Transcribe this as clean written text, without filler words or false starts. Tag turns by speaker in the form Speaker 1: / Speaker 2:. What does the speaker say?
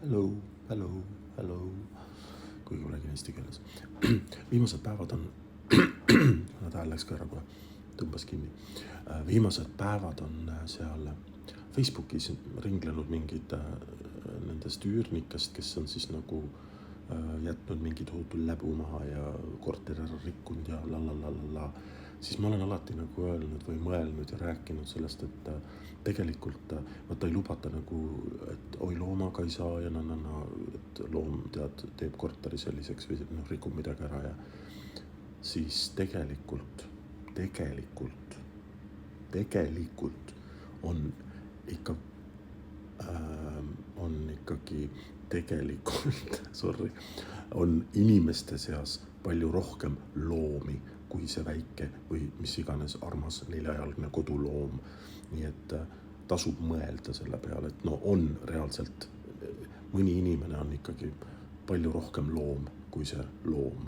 Speaker 1: hello, hello, hello, kuigi ma räägin eesti keeles. Viimased päevad on, kuna ta läks ka ära kohe, tõmbas kinni. Viimased päevad on seal Facebookis ringlenud mingid nendest üürnikest, kes on siis nagu jätnud mingi tohutu läbu maha ja korteri ära rikkunud ja lalalala. Siis ma olen alati nagu öelnud või mõelnud ja rääkinud sellest, et tegelikult vaata ei lubata nagu, et oi loomaga ei saa ja et loom teeb korteri selliseks või rikub midagi ära ja siis tegelikult on ikka sorry, on inimeste seas palju rohkem loomi kui see väike või mis iganes armas neljajalgne koduloom. Nii et tasub mõelda selle peale, et no on reaalselt, mõni inimene on ikkagi palju rohkem loom kui see loom.